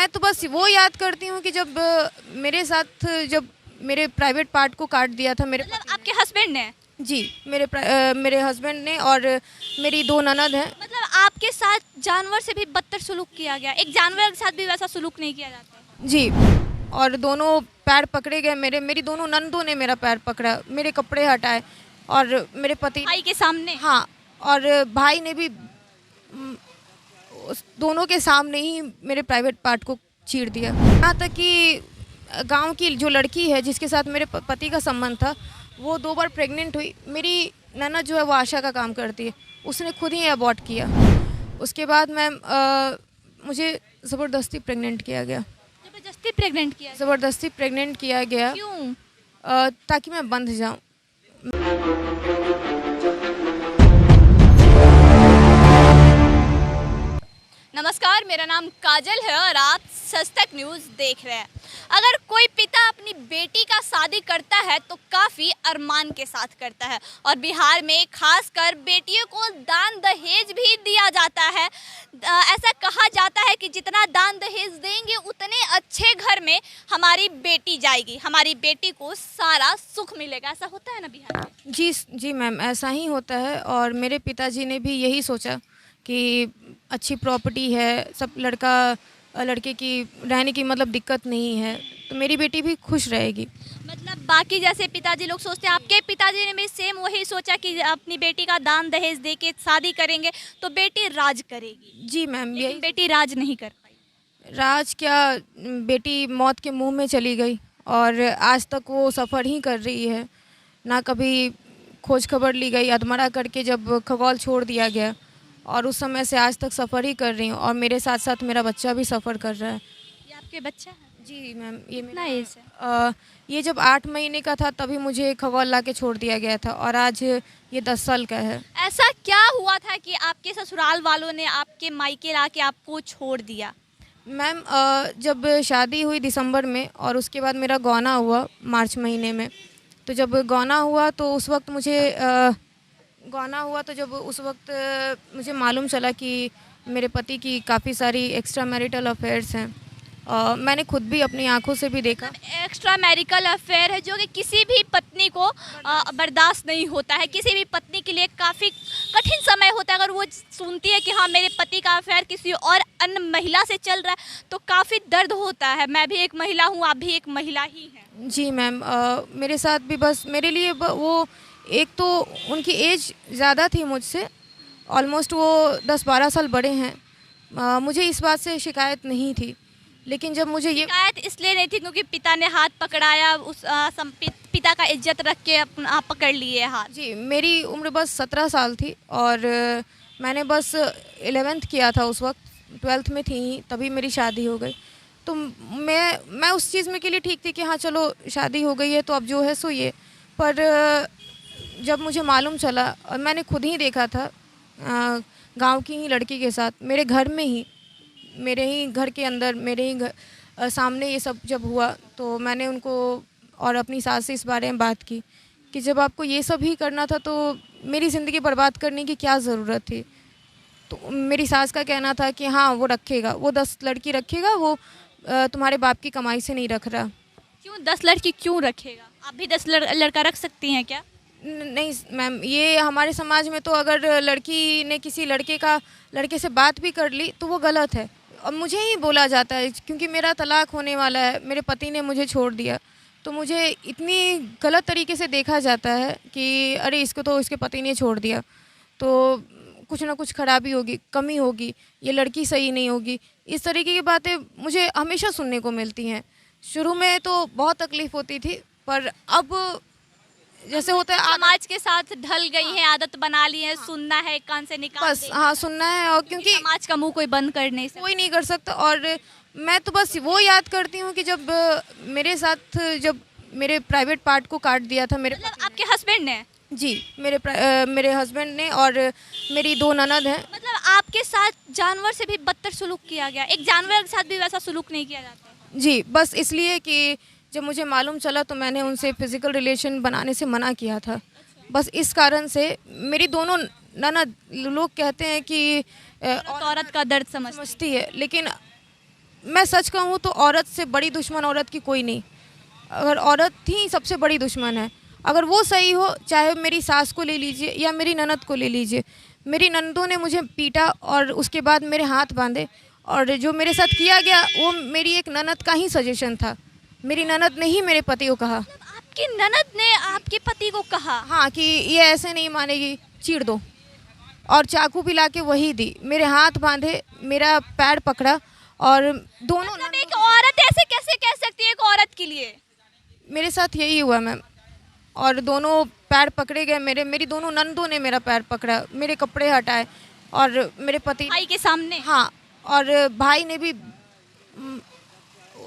मैं तो बस वो याद करती हूँ कि जब मेरे साथ जब मेरे प्राइवेट पार्ट को काट दिया था मेरे मतलब आपके हस्बैंड ने? जी मेरे हस्बैंड ने, और मेरी 2 ननद हैं। मतलब आपके साथ जानवर से भी बदतर सुलूक किया गया? एक जानवर के साथ भी वैसा सुलूक नहीं किया जाता है? जी, और दोनों पैर पकड़े गए मेरी दोनों ननदों ने मेरा पैर पकड़ा, मेरे कपड़े हटाए, और मेरे पति भाई के सामने? हाँ, और भाई ने भी उस दोनों के सामने ही मेरे प्राइवेट पार्ट को चीर दिया। यहाँ तक कि गांव की जो लड़की है जिसके साथ मेरे पति का संबंध था, वो 2 बार प्रेग्नेंट हुई। मेरी ननद जो है वो आशा का काम करती है, उसने खुद ही अबॉर्ट किया। उसके बाद मुझे ज़बरदस्ती प्रेग्नेंट किया गया। जबरदस्ती प्रेग्नेंट किया? ज़बरदस्ती प्रेग्नेंट किया गया। क्यों? ताकि मैं बंध जाऊं। नमस्कार, मेरा नाम काजल है और आप सच तक न्यूज़ देख रहे हैं। अगर कोई पिता अपनी बेटी का शादी करता है तो काफ़ी अरमान के साथ करता है, और बिहार में खासकर बेटियों को दान दहेज भी दिया जाता है। ऐसा कहा जाता है कि जितना दान दहेज देंगे उतने अच्छे घर में हमारी बेटी जाएगी, हमारी बेटी को सारा सुख मिलेगा। ऐसा होता है ना बिहार में? जी मैम, ऐसा ही होता है। और मेरे पिताजी ने भी यही सोचा कि अच्छी प्रॉपर्टी है, सब लड़के की रहने की मतलब दिक्कत नहीं है, तो मेरी बेटी भी खुश रहेगी। मतलब बाकी जैसे पिताजी लोग सोचते हैं, आपके पिताजी ने भी सेम वही सोचा कि अपनी बेटी का दान दहेज दे के शादी करेंगे तो बेटी राज करेगी? जी मैम, यही। बेटी राज नहीं कर पाई? राज क्या, बेटी मौत के मुंह में चली गई, और आज तक वो सफ़र ही कर रही है। ना कभी खोज खबर ली गई, अधमरा करके जब खगौल छोड़ दिया गया, और उस समय से आज तक सफ़र ही कर रही हूँ। और मेरे साथ साथ मेरा बच्चा भी सफ़र कर रहा है। ये आपके बच्चा है? जी मैम, ये कितना एज है? ये जब 8 महीने का था तभी मुझे खगौल ला के छोड़ दिया गया था, और आज ये 10 साल का है। ऐसा क्या हुआ था कि आपके ससुराल वालों ने आपके मायके ला के आपको छोड़ दिया? मैम, जब शादी हुई दिसंबर में, और उसके बाद मेरा गौना हुआ मार्च महीने में, तो जब गौना हुआ तो उस वक्त मुझे मालूम चला कि मेरे पति की काफ़ी सारी एक्स्ट्रा मैरिटल अफेयर्स हैं। मैंने खुद भी अपनी आंखों से भी देखा। एक्स्ट्रा मैरिटल अफेयर है जो कि किसी भी पत्नी को बर्दाश्त नहीं होता है। किसी भी पत्नी के लिए काफ़ी कठिन समय होता है। अगर वो सुनती है कि हाँ मेरे पति का अफेयर किसी और अन्य महिला से चल रहा है तो काफ़ी दर्द होता है। मैं भी एक महिला हूँ, आप भी एक महिला ही हैं। जी मैम, मेरे साथ भी बस मेरे लिए वो एक तो उनकी एज ज़्यादा थी मुझसे, ऑलमोस्ट वो 10-12 साल बड़े हैं। मुझे इस बात से शिकायत नहीं थी, लेकिन जब मुझे ये शिकायत इसलिए नहीं थी क्योंकि पिता ने हाथ पकड़ाया, उस पिता का इज्जत रख के आप पकड़ लिए हाथ? जी, मेरी उम्र बस 17 साल थी, और मैंने बस 11th किया था उस वक्त, 12th में थी ही, तभी मेरी शादी हो गई। तो मैं उस चीज़ में के लिए ठीक थी कि हाँ चलो शादी हो गई है तो अब जो है सो ये। पर जब मुझे मालूम चला, और मैंने खुद ही देखा था गांव की ही लड़की के साथ, मेरे घर में ही, मेरे ही घर के अंदर, मेरे ही सामने ये सब जब हुआ, तो मैंने उनको और अपनी सास से इस बारे में बात की कि जब आपको ये सब ही करना था तो मेरी ज़िंदगी बर्बाद करने की क्या ज़रूरत थी। तो मेरी सास का कहना था कि हाँ वो रखेगा, वो 10 लड़की रखेगा, वो तुम्हारे बाप की कमाई से नहीं रख रहा। क्यों 10 लड़की क्यों रखेगा? आप भी 10 लड़का रख सकती हैं क्या? नहीं मैम, ये हमारे समाज में तो अगर लड़की ने किसी लड़के से बात भी कर ली तो वो गलत है, और मुझे ही बोला जाता है क्योंकि मेरा तलाक होने वाला है, मेरे पति ने मुझे छोड़ दिया, तो मुझे इतनी गलत तरीके से देखा जाता है कि अरे इसको तो इसके पति ने छोड़ दिया, तो कुछ ना कुछ खराबी होगी, कमी होगी, ये लड़की सही नहीं होगी। इस तरीके की बातें मुझे हमेशा सुनने को मिलती हैं। शुरू में तो बहुत तकलीफ़ होती थी, पर अब जैसे होता है समाज के साथ ढल गई है, आदत बना ली है, सुनना है, कान से निकाल बस, हाँ सुनना है, और क्योंकि समाज का मुंह कोई बंद कर नहीं सकता, कोई नहीं कर सकता। और मैं तो बस वो याद करती हूँ कि जब मेरे साथ जब मेरे प्राइवेट पार्ट को काट दिया था मेरे मतलब आपके हस्बैंड ने? जी, मेरे हस्बैंड ने, और मेरी 2 ननद हैं। मतलब आपके साथ जानवर से भी बदतर सुलूक किया गया? एक जानवर के साथ भी वैसा सुलूक नहीं किया जाता? जी, बस इसलिए कि जब मुझे मालूम चला तो मैंने उनसे फिज़िकल रिलेशन बनाने से मना किया था। बस इस कारण से मेरी दोनों ननद, लोग कहते हैं कि औरत का दर्द समझती है, लेकिन मैं सच कहूँ तो औरत से बड़ी दुश्मन औरत की कोई नहीं। अगर औरत ही सबसे बड़ी दुश्मन है, अगर वो सही हो, चाहे मेरी सास को ले लीजिए या मेरी ननद को ले लीजिए। मेरी ननदों ने मुझे पीटा और उसके बाद मेरे हाथ बांधे, और जो मेरे साथ किया गया वो मेरी एक ननद का ही सजेशन था। मेरी ननद ने ही मेरे पति को कहा। आपकी ननद ने आपके पति को कहा? हाँ, कि ये ऐसे नहीं मानेगी, चीर दो, और चाकू भी ला के वही दी। मेरे हाथ बांधे, मेरा पैर पकड़ा, और दोनों मतलब एक औरत ऐसे कैसे कह सकती है एक औरत के लिए? मेरे साथ यही हुआ मैम। और दोनों पैर पकड़े गए मेरे, मेरी दोनों नंदों ने मेरा पैर पकड़ा, मेरे कपड़े हटाए, और मेरे पति भाई के सामने? हाँ, और भाई ने भी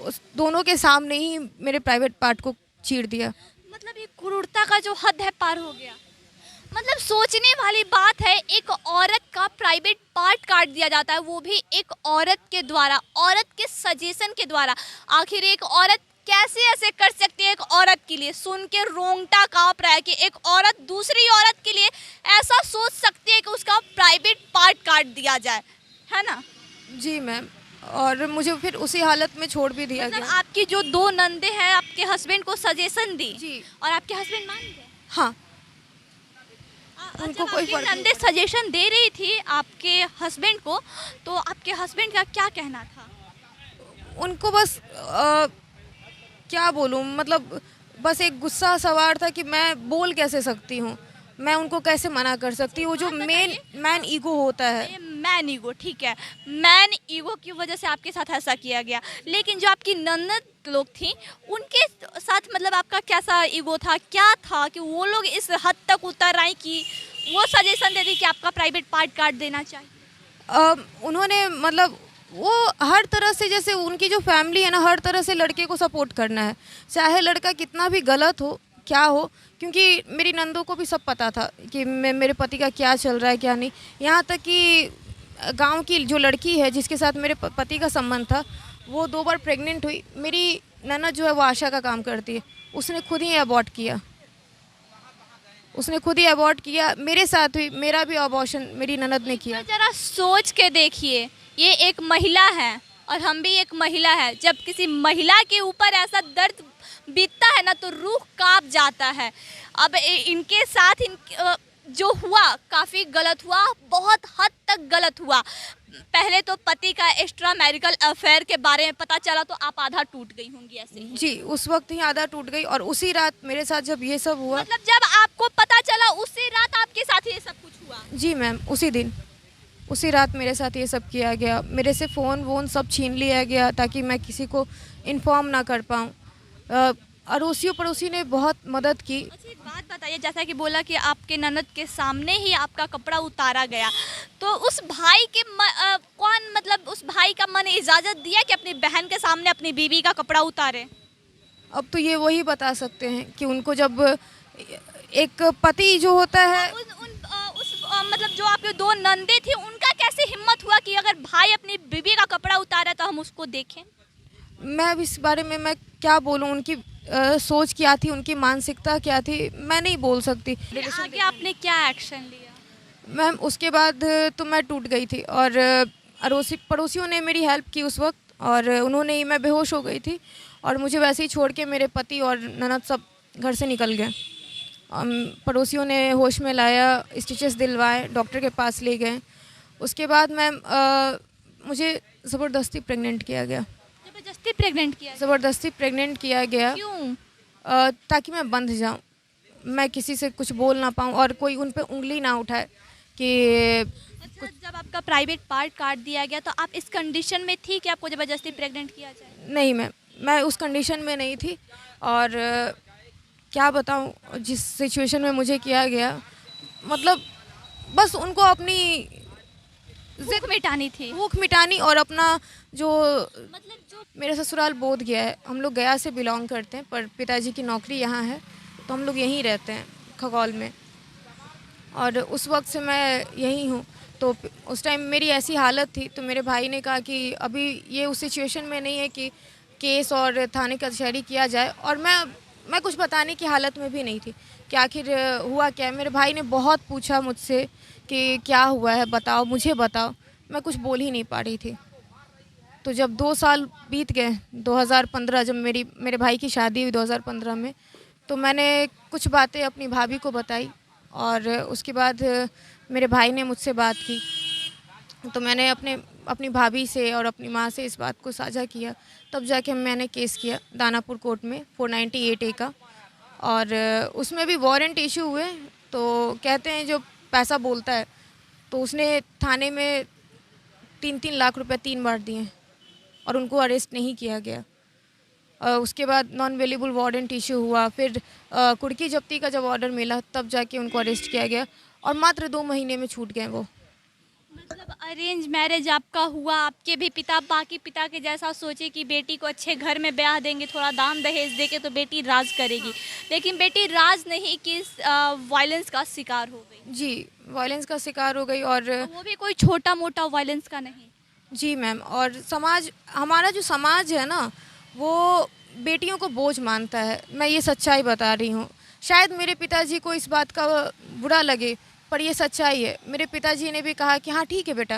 उस दोनों के सामने ही मेरे प्राइवेट पार्ट को चीर दिया। मतलब ये क्रूरता का जो हद है पार हो गया। मतलब सोचने वाली बात है, एक औरत का प्राइवेट पार्ट काट दिया जाता है, वो भी एक औरत के द्वारा, औरत के सजेशन के द्वारा। आखिर एक औरत कैसे ऐसे कर सकती है? एक औरत के लिए सुन के रोंगटा कांप रहा है कि एक औरत दूसरी औरत के लिए ऐसा सोच सकती है कि उसका प्राइवेट पार्ट काट दिया जाए, है ना? जी मैम, और मुझे फिर उसी हालत में छोड़ भी दिया मतलब गया। आपकी जो दो नंदे हैं आपके हस्बैंड को सजेशन दी जी और आपके हस्बैंड मान गए? हाँ, उनको उनको कोई फर्क नहीं नंदे सजेशन दे रही थी आपके हस्बैंड को, तो आपके हस्बैंड का क्या कहना था? उनको बस क्या बोलूँ, मतलब बस एक गुस्सा सवार था कि मैं बोल कैसे सकती हूँ, मैं उनको कैसे मना कर सकती हूँ। वो जो मैन ईगो होता है। ये मैन ईगो, ठीक है, मैन ईगो की वजह से आपके साथ ऐसा किया गया। लेकिन जो आपकी ननद लोग थी उनके साथ मतलब आपका कैसा ईगो था, क्या था कि वो लोग इस हद तक उतर आए कि वो सजेशन दे दी कि आपका प्राइवेट पार्ट काट देना चाहिए? उन्होंने मतलब वो हर तरह से, जैसे उनकी जो फैमिली है ना, हर तरह से लड़के को सपोर्ट करना है, चाहे लड़का कितना भी गलत हो, क्या हो। क्योंकि मेरी नंदों को भी सब पता था कि मेरे पति का क्या चल रहा है क्या नहीं। यहाँ तक कि गांव की जो लड़की है जिसके साथ मेरे पति का संबंध था, वो 2 बार प्रेग्नेंट हुई। मेरी ननद जो है वो आशा का काम करती है, उसने खुद ही अबॉर्ट किया, उसने खुद ही अबॉर्ट किया। मेरे साथ हुई, मेरा भी अबॉर्शन मेरी ननद ने किया। तो जरा सोच के देखिए, ये एक महिला है और हम भी एक महिला है। जब किसी महिला के ऊपर ऐसा दर्द बीतता है ना तो रूह कांप जाता है। अब इनके साथ जो हुआ काफ़ी गलत हुआ, बहुत हद तक गलत हुआ। पहले तो पति का एक्स्ट्रा मैरिटल अफेयर के बारे में पता चला तो आप आधा टूट गई होंगी ऐसे ही। जी, उस वक्त ही आधा टूट गई, और उसी रात मेरे साथ जब ये सब हुआ। मतलब जब आपको पता चला उसी रात आपके साथ ये सब कुछ हुआ? जी मैम, उसी दिन, उसी रात मेरे साथ ये सब किया गया। मेरे से फ़ोन वोन सब छीन लिया गया ताकि मैं किसी को इन्फॉर्म ना कर पाऊँ। अड़ोसियों पड़ोसी ने बहुत मदद की। अच्छा, एक बात बताइए, जैसा कि बोला कि आपके ननद के सामने ही आपका कपड़ा उतारा गया, तो उस भाई के कौन, मतलब उस भाई का मन इजाज़त दिया कि अपनी बहन के सामने अपनी बीवी का कपड़ा उतारे? अब तो ये वही बता सकते हैं कि उनको जब एक पति जो होता है। मतलब जो आपके 2 नंदे थी उनका कैसे हिम्मत हुआ कि अगर भाई अपनी बीवी का कपड़ा उतारा तो हम उसको देखें? मैं अब इस बारे में मैं क्या बोलूँ, उनकी सोच क्या थी, उनकी मानसिकता क्या थी, मैं नहीं बोल सकती। आगे आपने क्या एक्शन लिया? मैम उसके बाद तो मैं टूट गई थी, और अड़ोसी पड़ोसियों ने मेरी हेल्प की उस वक्त, और उन्होंने ही, मैं बेहोश हो गई थी और मुझे वैसे ही छोड़ के मेरे पति और ननद सब घर से निकल गए। पड़ोसियों ने होश में लाया, स्टिचेस दिलवाए, डॉक्टर के पास ले गए। उसके बाद मैम मुझे ज़बरदस्ती प्रेग्नेंट किया गया। ज़बरदस्ती प्रेग्नेंट किया? ज़बरदस्ती प्रेग्नेंट किया गया। क्यों? ताकि मैं बंध जाऊं, मैं किसी से कुछ बोल ना पाऊं और कोई उन पे उंगली ना उठाए कि। अच्छा, जब आपका प्राइवेट पार्ट काट दिया गया तो आप इस कंडीशन में थी कि आपको ज़बरदस्ती प्रेग्नेंट किया जाए? नहीं मैम, मैं उस कंडीशन में नहीं थी, और क्या बताऊं जिस सिचुएशन में मुझे किया गया, मतलब बस उनको अपनी भूख मिटानी थी। भूख मिटानी, और अपना जो, मतलब जो मेरा ससुराल बोध गया है, हम लोग गया से बिलोंग करते हैं, पर पिताजी की नौकरी यहाँ है तो हम लोग यहीं रहते हैं खगौल में, और उस वक्त से मैं यहीं हूँ। तो उस टाइम मेरी ऐसी हालत थी तो मेरे भाई ने कहा कि अभी ये उस सिचुएशन में नहीं है कि केस और थाने कचहरी किया जाए, और मैं कुछ बताने की हालत में भी नहीं थी कि आखिर हुआ क्या है। मेरे भाई ने बहुत पूछा मुझसे कि क्या हुआ है, बताओ, मुझे बताओ। मैं कुछ बोल ही नहीं पा रही थी। तो जब 2 साल बीत गए, 2015 जब मेरे भाई की शादी हुई 2015 में, तो मैंने कुछ बातें अपनी भाभी को बताई और उसके बाद मेरे भाई ने मुझसे बात की। तो मैंने अपनी भाभी से और अपनी माँ से इस बात को साझा किया, तब जाके मैंने केस किया दानापुर कोर्ट में 498A का, और उसमें भी वारंट इशू हुए। तो कहते हैं जो पैसा बोलता है, तो उसने थाने में 3-3 लाख रुपए 3 बार दिए और उनको अरेस्ट नहीं किया गया। उसके बाद नॉन अवेलेबल वारंट इशू हुआ, फिर कुर्की जब्ती का जब ऑर्डर मिला तब जाके उनको अरेस्ट किया गया और मात्र 2 महीने में छूट गए वो। मतलब अरेंज मैरिज आपका हुआ, आपके भी पिता बाकी पिता के जैसा सोचे कि बेटी को अच्छे घर में ब्याह देंगे, थोड़ा दान दहेज देके तो बेटी राज करेगी, लेकिन बेटी राज नहीं की वायलेंस का शिकार हो गई। जी, वायलेंस का शिकार हो गई, और वो भी कोई छोटा मोटा वायलेंस का नहीं। जी मैम, और हमारा जो समाज है ना, वो बेटियों को बोझ मानता है। मैं ये सच्चाई बता रही हूँ। शायद मेरे पिताजी को इस बात का बुरा लगे, पर ये सच्चाई है। मेरे पिताजी ने भी कहा कि हाँ ठीक है बेटा,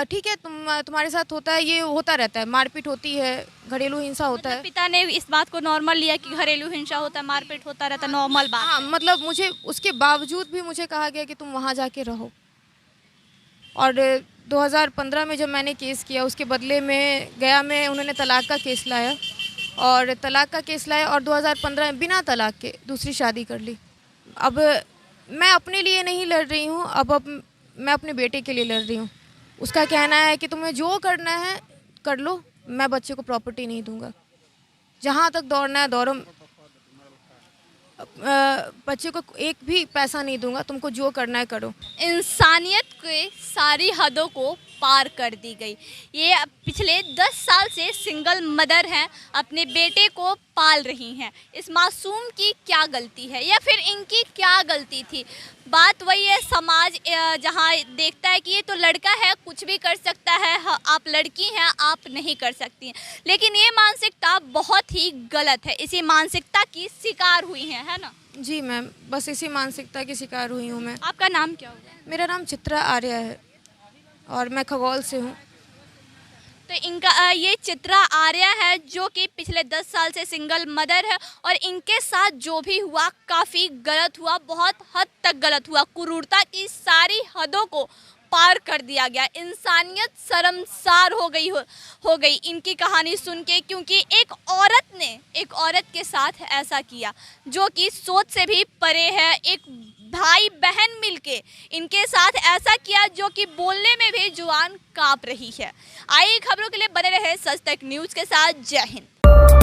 ठीक है, तुम्हारे साथ होता है, ये होता रहता है, मारपीट होती है, घरेलू हिंसा होता है। पिता ने इस बात को नॉर्मल लिया कि घरेलू हिंसा होता है, मारपीट होता रहता है, नॉर्मल बात। हाँ, मतलब मुझे उसके बावजूद भी मुझे कहा गया कि तुम वहाँ जाके रहो। और 2015 में जब मैंने केस किया, उसके बदले में गया में उन्होंने तलाक का केस लाया, और 2015 में बिना तलाक के दूसरी शादी कर ली। अब मैं अपने लिए नहीं लड़ रही हूँ, अब मैं अपने बेटे के लिए लड़ रही हूँ। उसका कहना है कि तुम्हें जो करना है कर लो, मैं बच्चे को प्रॉपर्टी नहीं दूंगा, जहाँ तक दौड़ना है दौड़ो, बच्चे को एक भी पैसा नहीं दूंगा, तुमको जो करना है करो। इंसानियत के सारी हदों को पार कर दी गई। ये पिछले 10 साल से सिंगल मदर हैं, अपने बेटे को पाल रही हैं। इस मासूम की क्या गलती है या फिर इनकी क्या गलती थी? बात वही है, समाज जहाँ देखता है कि ये तो लड़का है, कुछ भी कर सकता है, आप लड़की हैं, आप नहीं कर सकती हैं। लेकिन ये मानसिकता बहुत ही गलत है। इसी मानसिकता की शिकार हुई है ना? जी मैम, बस इसी मानसिकता की शिकार हुई हूँ मैं। आपका नाम क्या होगा? मेरा नाम चित्रा आर्या है और मैं खगौल से हूँ। तो इनका ये चित्रा आर्या है, जो कि पिछले 10 साल से सिंगल मदर है, और इनके साथ जो भी हुआ काफ़ी गलत हुआ, बहुत हद तक गलत हुआ। क्रूरता की सारी हदों को पार कर दिया गया। इंसानियत शर्मसार हो गई इनकी कहानी सुन के, क्योंकि एक औरत के साथ ऐसा किया जो कि सोच से भी परे है। एक भाई बहन मिलके इनके साथ ऐसा किया जो कि बोलने में भी जुबान कांप रही है। आइए खबरों के लिए बने रहे सच तक न्यूज़ के साथ। जय हिंद।